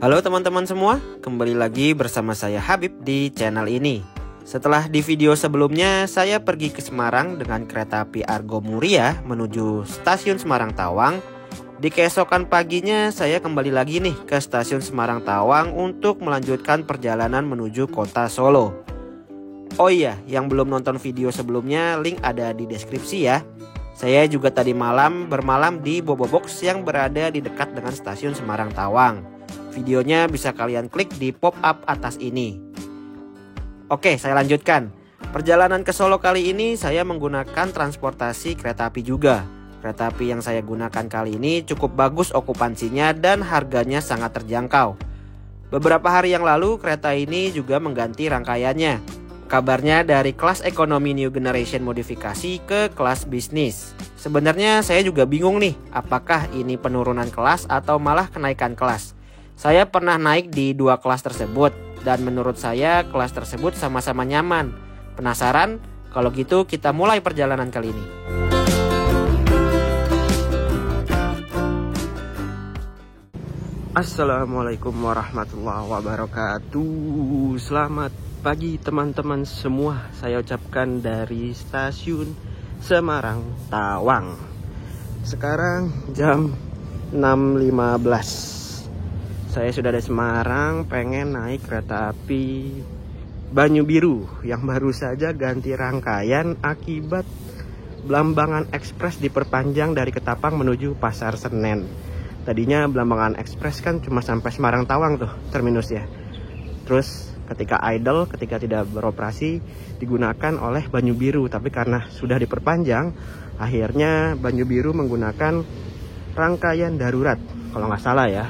Halo teman-teman semua, kembali lagi bersama saya Habib di channel ini. Setelah di video sebelumnya saya pergi ke Semarang dengan kereta api Argo Muria menuju stasiun Semarang Tawang. Di keesokan paginya saya kembali lagi nih ke stasiun Semarang Tawang untuk melanjutkan perjalanan menuju kota Solo. Oh iya, yang belum nonton video sebelumnya link ada di deskripsi ya. Saya juga tadi malam bermalam di Bobo Box yang berada di dekat dengan stasiun Semarang Tawang. Videonya bisa kalian klik di pop-up atas ini. Oke, saya lanjutkan. Perjalanan ke Solo kali ini saya menggunakan transportasi kereta api juga. Kereta api yang saya gunakan kali ini cukup bagus okupansinya dan harganya sangat terjangkau. Beberapa hari yang lalu kereta ini juga mengganti rangkaiannya. Kabarnya dari kelas ekonomi New Generation modifikasi ke kelas bisnis. Sebenarnya saya juga bingung nih, apakah ini penurunan kelas atau malah kenaikan kelas. Saya pernah naik di dua kelas tersebut dan menurut saya kelas tersebut sama-sama nyaman. Penasaran? Kalau gitu kita mulai perjalanan kali ini. Assalamualaikum warahmatullahi wabarakatuh. Selamat pagi teman-teman semua. Saya ucapkan dari stasiun Semarang Tawang. Sekarang jam 6.15. Saya sudah di Semarang, pengen naik kereta api Banyu Biru yang baru saja ganti rangkaian akibat Blambangan Express diperpanjang dari Ketapang menuju Pasar Senen. Tadinya Blambangan Express kan cuma sampai Semarang Tawang tuh terminus ya. Terus ketika idle, ketika tidak beroperasi digunakan oleh Banyu Biru. Tapi karena sudah diperpanjang, akhirnya Banyu Biru menggunakan rangkaian darurat kalau nggak salah ya.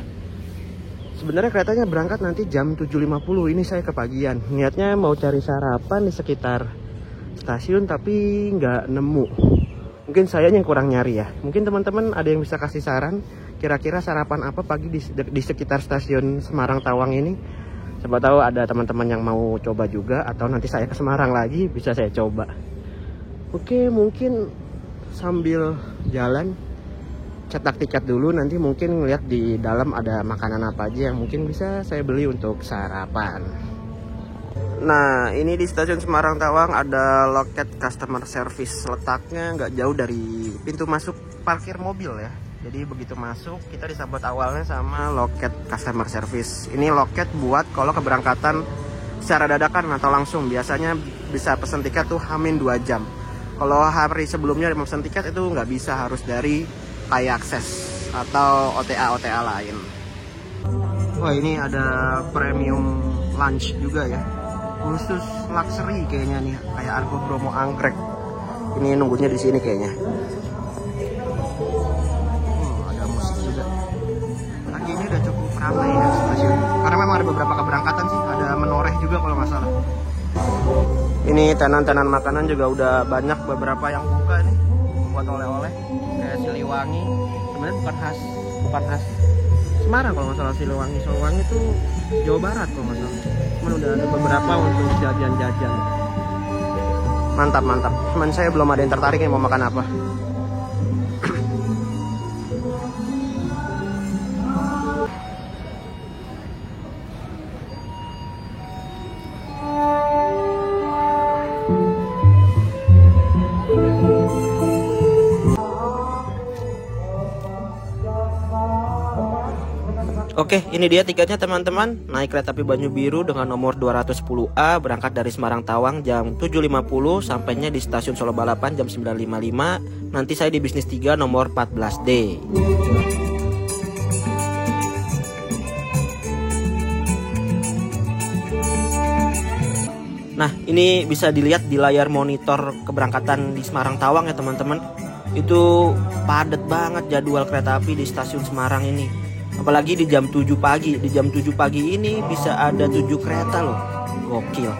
Sebenarnya keretanya berangkat nanti jam 7.50. Ini saya kepagian. Niatnya mau cari sarapan di sekitar stasiun tapi nggak nemu. Mungkin saya yang kurang nyari ya. Mungkin teman-teman ada yang bisa kasih saran. Kira-kira sarapan apa pagi di sekitar stasiun Semarang Tawang ini. Siapa tahu ada teman-teman yang mau coba juga. Atau nanti saya ke Semarang lagi bisa saya coba. Oke, mungkin sambil jalan cetak tiket dulu, nanti mungkin ngeliat di dalam ada makanan apa aja yang mungkin bisa saya beli untuk sarapan. Nah, ini di stasiun Semarang Tawang ada loket customer service. Letaknya nggak jauh dari pintu masuk parkir mobil ya. Jadi begitu masuk kita disambut awalnya sama loket customer service. Ini loket buat kalau keberangkatan secara dadakan atau langsung. Biasanya bisa pesen tiket tuh H-2 jam. Kalau hari sebelumnya pesen tiket itu nggak bisa, harus dari iAccess atau OTA lain. Wah, ini ada premium lunch juga ya, khusus luxury kayaknya nih, kayak Argo Bromo Anggrek. Ini nunggunya di sini kayaknya. Ada musik juga. Pagi ini udah cukup ramai ya stasiun, karena memang ada beberapa keberangkatan sih. Ada menoreh juga kalau nggak salah. Ini tenan-tenan makanan juga udah banyak, beberapa yang buka nih buat oleh-oleh kayak Siliwangi. Sebenarnya bukan khas Semarang kalau nggak salah Siliwangi. Siliwangi itu Jawa Barat kalau nggak salah. Cuman udah ada beberapa untuk jajan-jajan. Mantap. Cuman saya belum ada yang tertarik nih mau makan apa. Oke, ini dia tiketnya teman-teman. Naik kereta api Banyu Biru dengan nomor 210A berangkat dari Semarang Tawang jam 7.50, sampainya di stasiun Solo Balapan jam 9.55. Nanti saya di bisnis 3 nomor 14D. Nah, ini bisa dilihat di layar monitor keberangkatan di Semarang Tawang ya teman-teman. Itu padat banget jadwal kereta api di stasiun Semarang ini. Apalagi di jam 7 pagi. Di jam 7 pagi ini bisa ada 7 kereta loh. Gokil.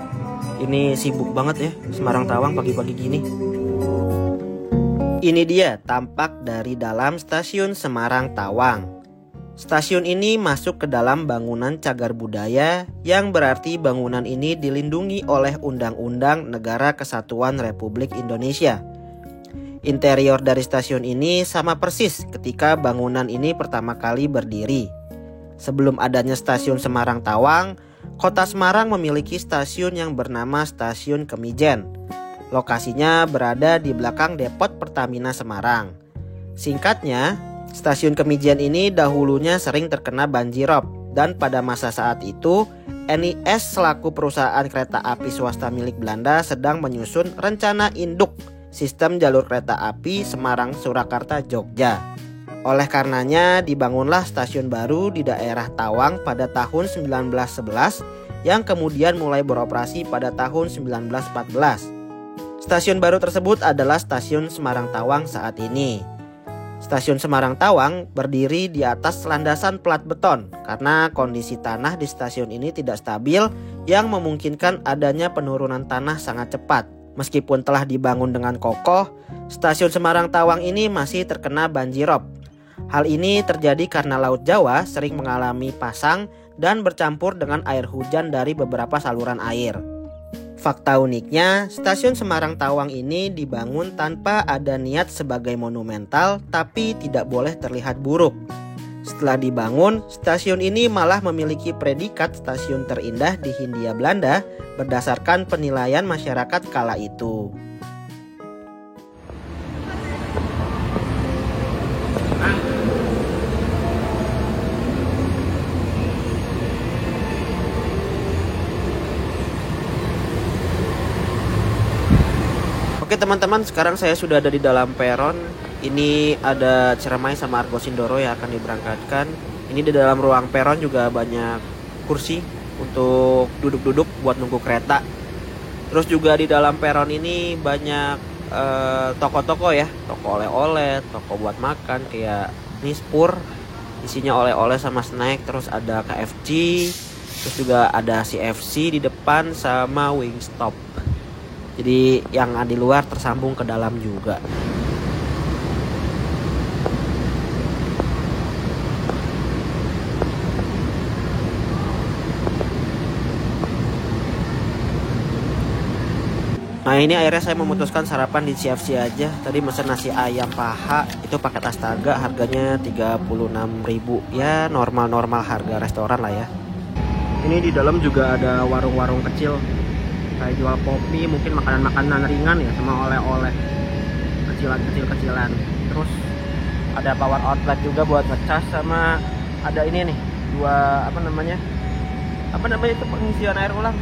Ini sibuk banget ya Semarang Tawang pagi-pagi gini. Ini dia tampak dari dalam stasiun Semarang Tawang. Stasiun ini masuk ke dalam bangunan cagar budaya, yang berarti bangunan ini dilindungi oleh Undang-Undang Negara Kesatuan Republik Indonesia. Interior dari stasiun ini sama persis ketika bangunan ini pertama kali berdiri. Sebelum adanya stasiun Semarang Tawang, Kota Semarang memiliki stasiun yang bernama Stasiun Kemijen. Lokasinya berada di belakang Depot Pertamina Semarang. Singkatnya, Stasiun Kemijen ini dahulunya sering terkena banjirop, dan pada masa saat itu NIS selaku perusahaan kereta api swasta milik Belanda sedang menyusun rencana induk sistem jalur kereta api Semarang-Surakarta Jogja. Oleh karenanya dibangunlah stasiun baru di daerah Tawang pada tahun 1911 yang kemudian mulai beroperasi pada tahun 1914. Stasiun baru tersebut adalah Stasiun Semarang Tawang saat ini. Stasiun Semarang Tawang berdiri di atas landasan plat beton karena kondisi tanah di stasiun ini tidak stabil yang memungkinkan adanya penurunan tanah sangat cepat. Meskipun telah dibangun dengan kokoh, Stasiun Semarang Tawang ini masih terkena banjirop. Hal ini terjadi karena Laut Jawa sering mengalami pasang dan bercampur dengan air hujan dari beberapa saluran air. Fakta uniknya, Stasiun Semarang Tawang ini dibangun tanpa ada niat sebagai monumental, tapi tidak boleh terlihat buruk. Setelah dibangun, stasiun ini malah memiliki predikat stasiun terindah di Hindia Belanda berdasarkan penilaian masyarakat kala itu. Oke teman-teman, sekarang saya sudah ada di dalam peron. Ini ada Ciremai sama Argo Sindoro yang akan diberangkatkan. Ini di dalam ruang peron juga banyak kursi untuk duduk-duduk buat nunggu kereta. Terus juga di dalam peron ini banyak toko-toko ya, toko oleh-oleh, toko buat makan kayak Nispur, isinya oleh-oleh sama snack. Terus ada KFC, terus juga ada CFC di depan sama Wingstop. Jadi yang di luar tersambung ke dalam juga. Nah ini akhirnya saya memutuskan sarapan di CFC aja. Tadi mesen nasi ayam paha, itu paket astaga, harganya 36.000. Ya normal-normal harga restoran lah ya. Ini di dalam juga ada warung-warung kecil kayak jual kopi, mungkin makanan-makanan ringan ya, sama oleh-oleh kecilan. Terus ada power outlet juga buat ngecas, sama ada ini nih, apa namanya itu pengisian air ulang.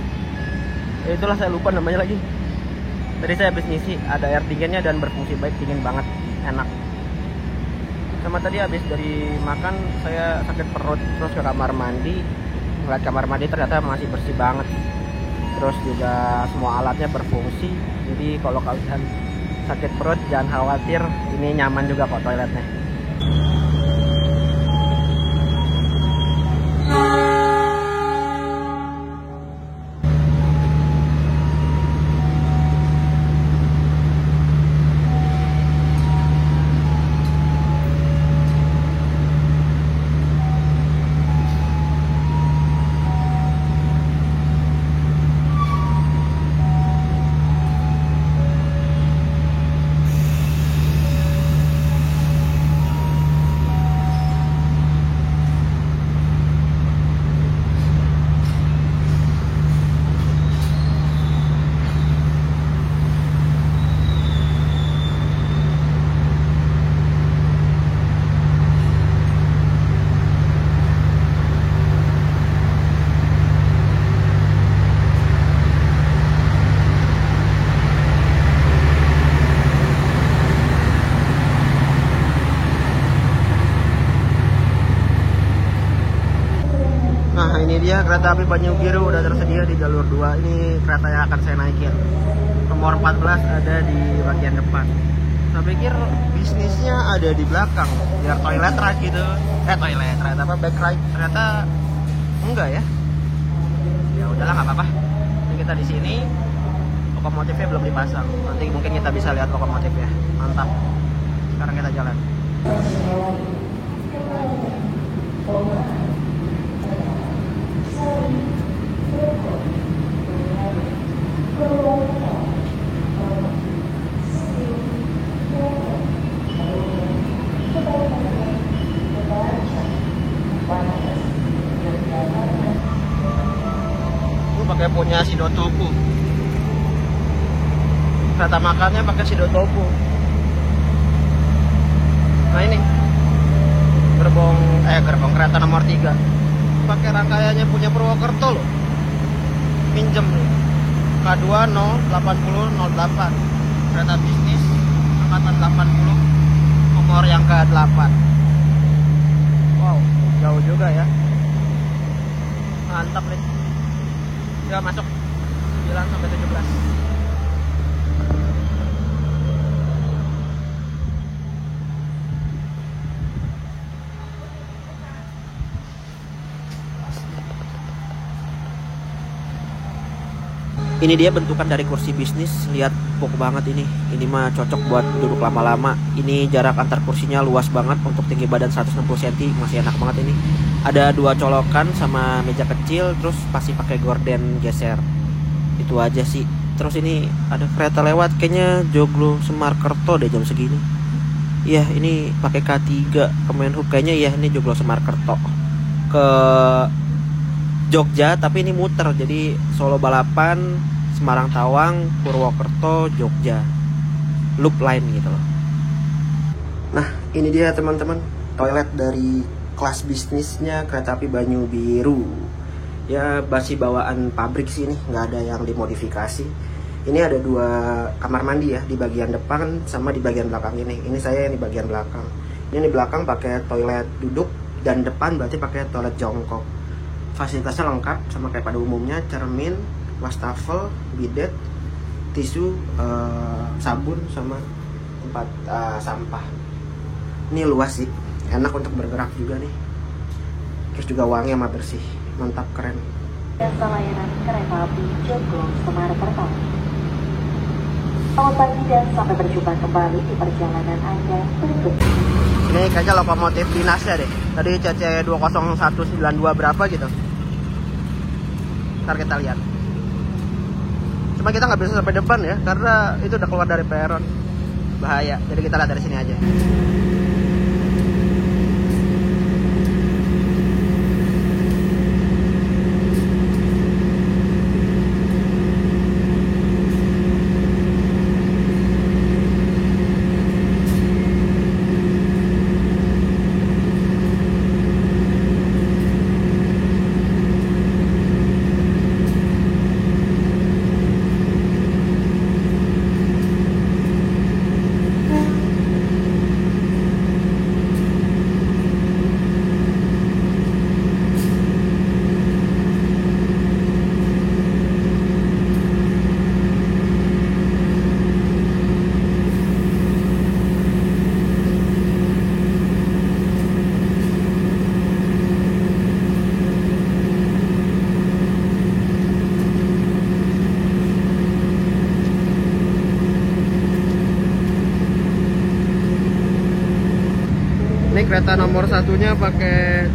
Ya itulah, saya lupa namanya lagi. Tadi saya habis ngisi, ada air dinginnya dan berfungsi baik, dingin banget, enak. Sama tadi habis dari makan saya sakit perut, terus ke kamar mandi. Ngeliat kamar mandi ternyata masih bersih banget. Terus juga semua alatnya berfungsi. Jadi kalau kalian sakit perut jangan khawatir, ini nyaman juga kok toiletnya. Dia kereta api Banyu Biru udah tersedia di jalur 2. Ini kereta yang akan saya naikin. Nomor 14 ada di bagian depan. Saya pikir bisnisnya ada di belakang, biar toilet ride gitu. Back ride. Ternyata enggak ya. Ya udahlah, nggak apa-apa. Ini kita di sini. Lokomotifnya belum dipasang. Nanti mungkin kita bisa lihat lokomotifnya. Mantap. Sekarang kita jalan. pakai punya Shidotoku. Kereta makannya pakai Shidotoku. Nah ini gerbong kereta nomor 3 pakai rangkaiannya punya Purwokerto loh. Pinjem nih K2 08008 kereta bisnis angkatan 80 nomor yang ke-8. Wow, jauh juga ya. Mantap nih. Ya masuk 9 sampai 17. Ini dia bentukan dari kursi bisnis, lihat empuk banget ini. Ini mah cocok buat duduk lama-lama. Ini jarak antar kursinya luas banget untuk tinggi badan 160 cm, masih enak banget ini. Ada 2 colokan sama meja kecil, terus pasti pakai gorden geser. Itu aja sih. Terus ini ada kereta lewat, kayaknya Joglo Semarkerto deh jam segini. Iya, ini pakai K3 Kemenhub, kayaknya ya ini Joglo Semarkerto ke Jogja, tapi ini muter, jadi Solo Balapan, Semarang Tawang, Purwokerto, Jogja, loop line gitu loh. Nah ini dia teman-teman, toilet dari kelas bisnisnya kereta api Banyu Biru. Ya masih bawaan pabrik sih ini, nggak ada yang dimodifikasi. Ini ada 2 kamar mandi ya, di bagian depan sama di bagian belakang ini. Ini saya yang di bagian belakang. Ini di belakang pakai toilet duduk, dan depan berarti pakai toilet jongkok. Fasilitasnya lengkap sama kayak pada umumnya, cermin, wastafel, bidet, tisu, sabun, sama tempat sampah. Ini luas sih, enak untuk bergerak juga nih. Terus juga wangi sama bersih, mantap, keren. Jasa layanan kereta api Joglo Semarkerto. Selamat pagi dan sampai berjumpa kembali di perjalanan Anda berikutnya. Ini kayaknya lokomotif dinasnya deh. Tadi CC 20192 berapa gitu. Ntar kita lihat. Cuma kita nggak bisa sampai depan ya, karena itu udah keluar dari peron. Bahaya. Jadi kita lihat dari sini aja. Ini kereta nomor 1-nya pakai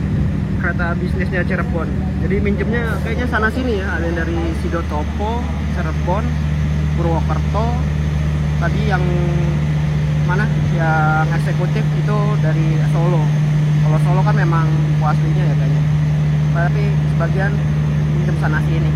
kereta bisnisnya Cirebon. Jadi minjemnya kayaknya sana sini ya. Ada yang dari Sidotopo, Cirebon, Purwokerto. Tadi yang mana? Yang eksekutif itu dari Solo. Kalau Solo kan memang aslinya ya kayaknya. Tapi sebagian minjem sana sini.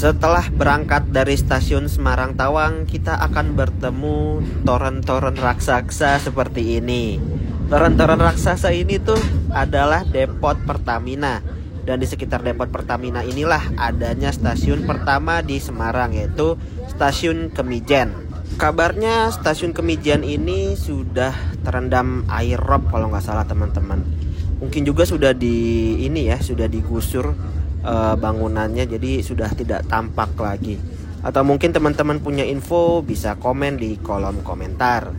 Setelah berangkat dari stasiun Semarang Tawang, kita akan bertemu toren-toren raksasa seperti ini. Toren-toren raksasa ini tuh adalah depot Pertamina. Dan di sekitar depot Pertamina inilah adanya stasiun pertama di Semarang, yaitu Stasiun Kemijen. Kabarnya stasiun Kemijen ini sudah terendam air rob kalau nggak salah teman-teman. Mungkin juga sudah sudah digusur bangunannya, jadi sudah tidak tampak lagi. Atau mungkin teman-teman punya info bisa komen di kolom komentar.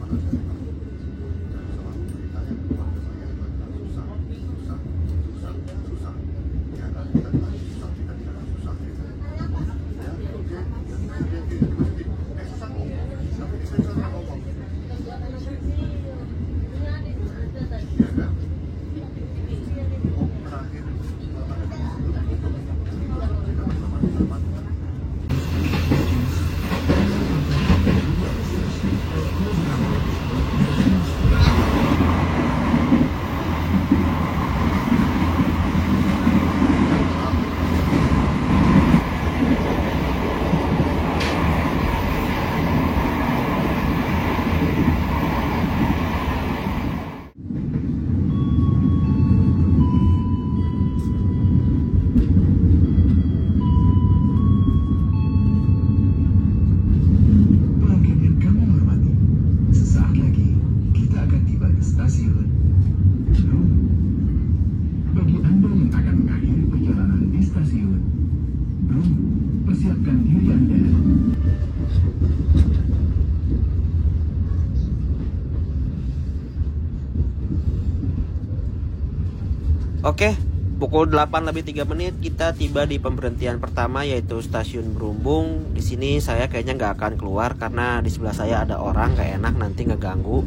Oke, pukul 8:03 kita tiba di pemberhentian pertama yaitu stasiun Berumbung. Di sini saya kayaknya nggak akan keluar karena di sebelah saya ada orang, nggak enak nanti ngeganggu.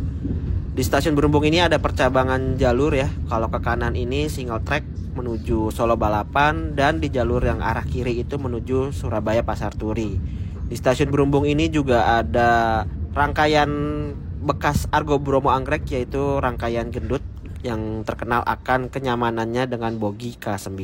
Di stasiun Berumbung ini ada percabangan jalur ya. Kalau ke kanan ini single track menuju Solo Balapan dan di jalur yang arah kiri itu menuju Surabaya Pasar Turi. Di stasiun Berumbung ini juga ada rangkaian bekas Argo Bromo Anggrek yaitu rangkaian gendut yang terkenal akan kenyamanannya dengan bogi K9.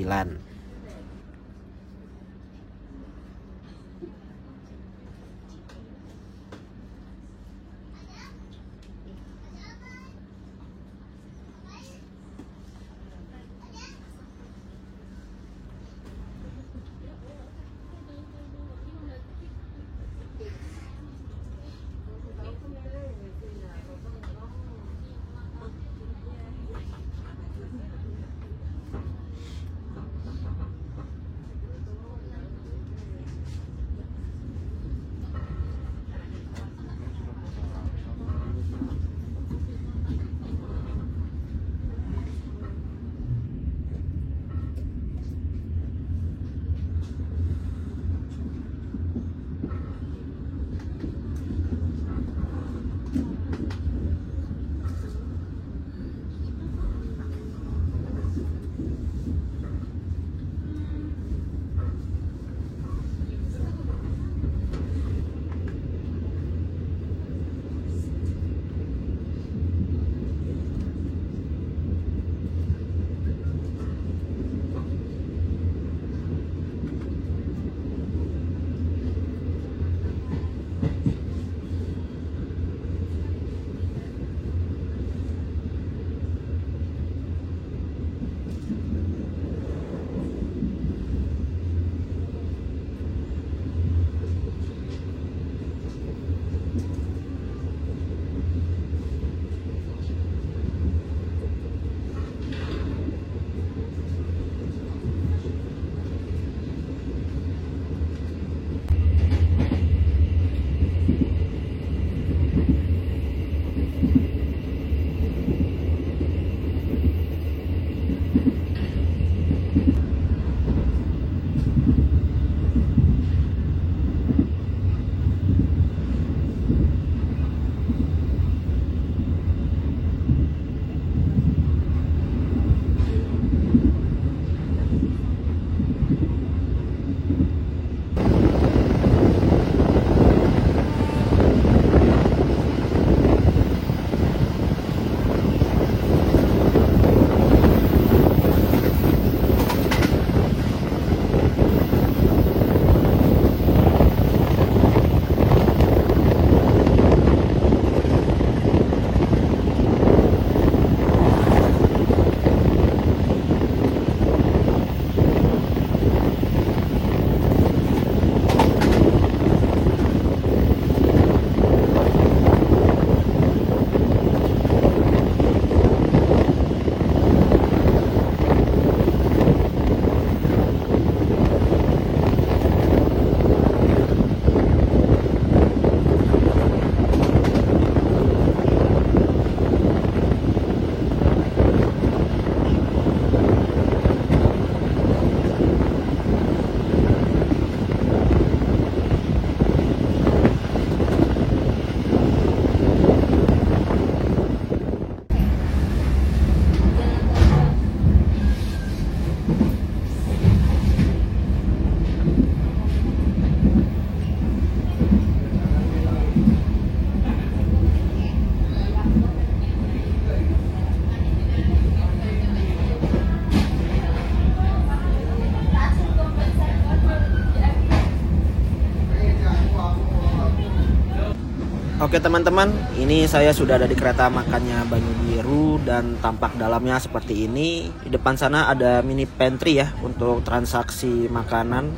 Oke teman-teman, ini saya sudah ada di kereta makannya Banyu Biru dan tampak dalamnya seperti ini. Di depan sana ada mini pantry ya untuk transaksi makanan.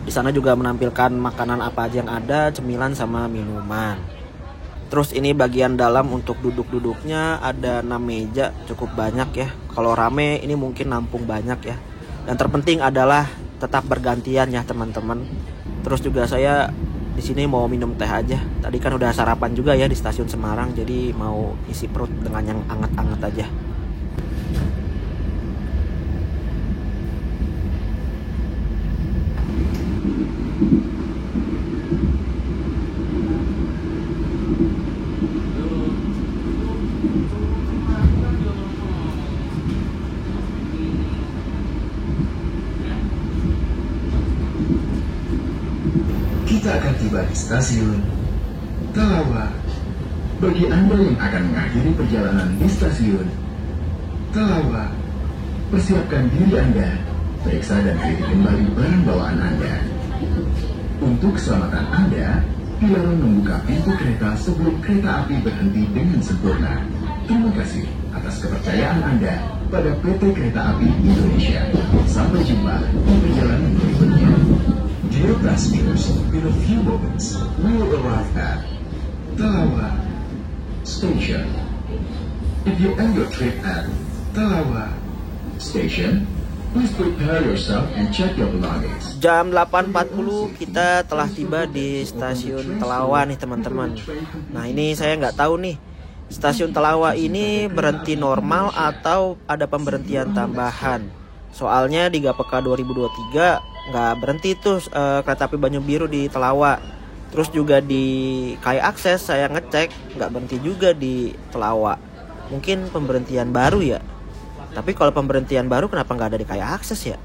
Di sana juga menampilkan makanan apa aja yang ada, cemilan sama minuman. Terus ini bagian dalam untuk duduk-duduknya ada 6 meja, cukup banyak ya. Kalau rame ini mungkin nampung banyak ya. Dan terpenting adalah tetap bergantian ya teman-teman. Terus juga saya di sini mau minum teh aja. Tadi kan udah sarapan juga ya di stasiun Semarang, jadi mau isi perut dengan yang anget-anget aja. Kita akan tiba di stasiun Telawa. Bagi Anda yang akan mengakhiri perjalanan di stasiun Telawa, persiapkan diri Anda, periksa dan kirim kembali barang bawaan Anda. Untuk keselamatan Anda, dilarang membuka pintu kereta sebelum kereta api berhenti dengan sempurna. Terima kasih atas kepercayaan Anda pada PT Kereta Api Indonesia. Sampai jumpa di perjalanan berikutnya. Dear passengers, in a few moments, we will arrive at Telawa Station. If you end your trip at Telawa Station, please prepare yourself and check your belongings. Jam 8.40 kita telah tiba di stasiun Telawa nih teman-teman. Nah ini saya nggak tahu nih, stasiun Telawa ini berhenti normal atau ada pemberhentian tambahan. Soalnya di GAPK 2023 nggak berhenti tuh kereta api Banyu Biru di Telawa. Terus juga di KAI Akses saya ngecek nggak berhenti juga di Telawa. Mungkin pemberhentian baru ya. Tapi kalau pemberhentian baru kenapa nggak ada di KAI Akses ya?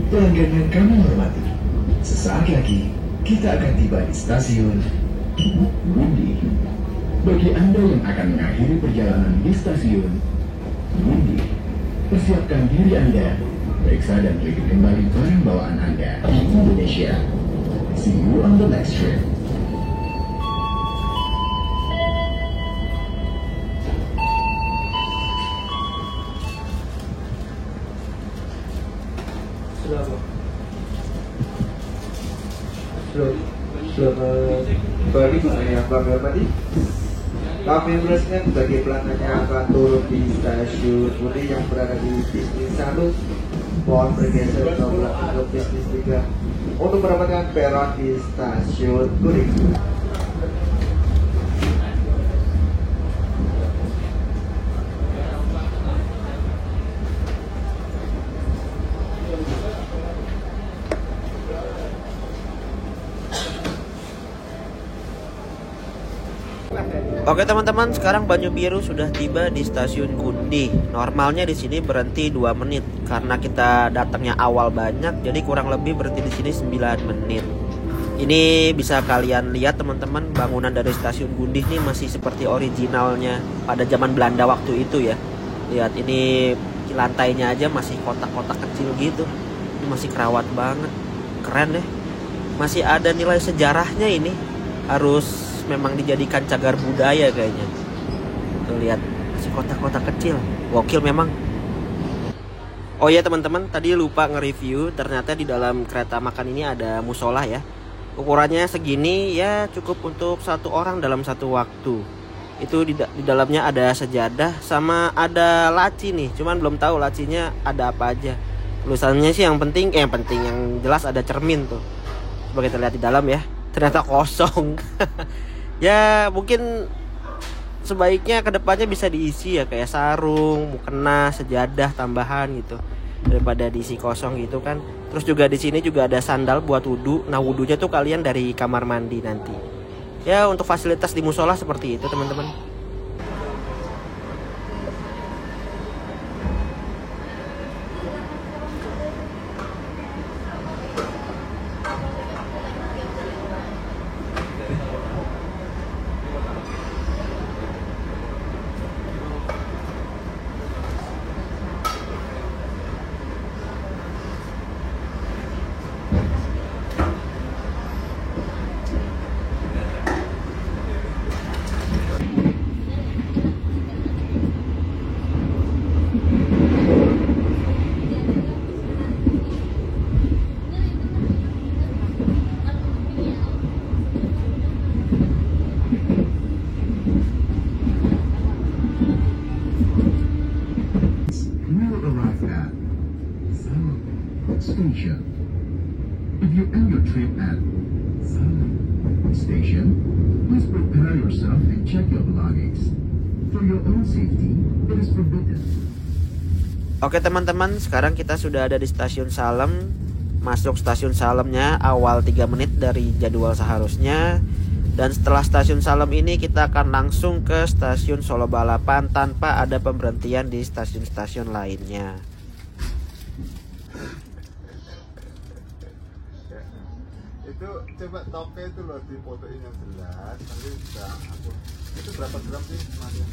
Pelanggan yang kami hormati, sesaat lagi kita akan tiba di stasiun Wundi. Bagi Anda yang akan mengakhiri perjalanan di stasiun Wundi, persiapkan diri Anda, periksa dan kirim kembali barang bawaan Anda di Indonesia. See you on the next trip. Selamat pagi yang kami hormati. Kami meresmikan bagi pelanggannya akan turun di stasiun Wundi yang berada di bisnis 1. Mohon bergeser ke belakang ke bisnis 3 untuk mendapatkan peron di stasiun Kuning. Oke teman-teman, sekarang Banyu Biru sudah tiba di stasiun Gundi. Normalnya di sini berhenti 2 menit karena kita datangnya awal banyak, jadi kurang lebih berhenti di sini 9 menit. Ini bisa kalian lihat teman-teman, bangunan dari stasiun Gundi ini masih seperti originalnya pada zaman Belanda waktu itu ya. Lihat ini lantainya aja masih kotak-kotak kecil gitu. Ini masih kerawat banget. Keren deh. Masih ada nilai sejarahnya ini. Harus memang dijadikan cagar budaya kayaknya. Tuh lihat, masih kotak-kotak kecil. Gokil memang. Oh ya teman-teman, tadi lupa nge-review, ternyata di dalam kereta makan ini ada musola ya. Ukurannya segini ya, cukup untuk 1 orang dalam 1 waktu. Itu di dalamnya ada sejadah sama ada laci nih. Cuman belum tahu lacinya ada apa aja. Tulisannya sih yang penting yang jelas ada cermin tuh. Coba kita lihat di dalam ya. Ternyata kosong. Ya mungkin sebaiknya kedepannya bisa diisi ya, kayak sarung, mukena, sejadah tambahan gitu, daripada diisi kosong gitu kan. Terus juga di sini juga ada sandal buat wudhu. Nah wudhunya tuh kalian dari kamar mandi nanti. Ya untuk fasilitas di musola seperti itu teman-teman. Station. If you end your trip at Salem Station, please prepare yourself and check your belongings. For your own safety, it is forbidden. Oke teman-teman, sekarang kita sudah ada di stasiun Salem. Masuk stasiun Salemnya awal 3 menit dari jadwal seharusnya. Dan setelah stasiun Salem ini kita akan langsung ke stasiun Solo Balapan tanpa ada pemberhentian di stasiun-stasiun lainnya. Itu coba topnya itu loh difotoin yang jelas, nanti bisa aku. Itu berapa gram sih masnya?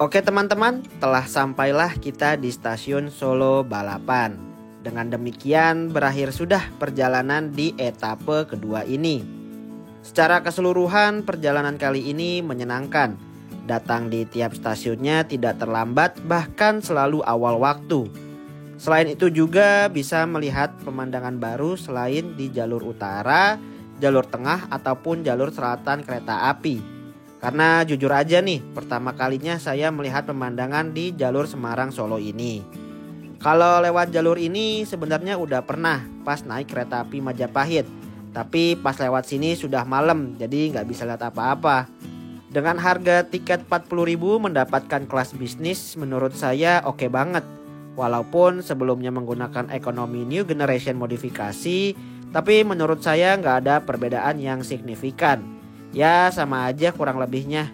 Oke teman-teman, telah sampailah kita di stasiun Solo Balapan. Dengan demikian berakhir sudah perjalanan di etape kedua ini. Secara keseluruhan perjalanan kali ini menyenangkan. Datang di tiap stasiunnya tidak terlambat, bahkan selalu awal waktu. Selain itu juga bisa melihat pemandangan baru selain di jalur utara, jalur tengah ataupun jalur selatan kereta api. Karena jujur aja nih, pertama kalinya saya melihat pemandangan di jalur Semarang Solo ini. Kalau lewat jalur ini sebenarnya udah pernah pas naik kereta api Majapahit. Tapi pas lewat sini sudah malam, jadi nggak bisa lihat apa-apa. Dengan harga tiket 40.000 mendapatkan kelas bisnis menurut saya oke banget. Walaupun sebelumnya menggunakan ekonomi new generation modifikasi, tapi menurut saya nggak ada perbedaan yang signifikan. Ya sama aja kurang lebihnya.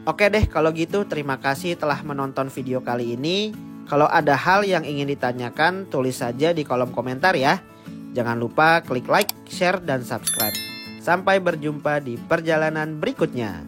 Oke deh kalau gitu, terima kasih telah menonton video kali ini. Kalau ada hal yang ingin ditanyakan, tulis saja di kolom komentar ya. Jangan lupa klik like, share, dan subscribe. Sampai berjumpa di perjalanan berikutnya.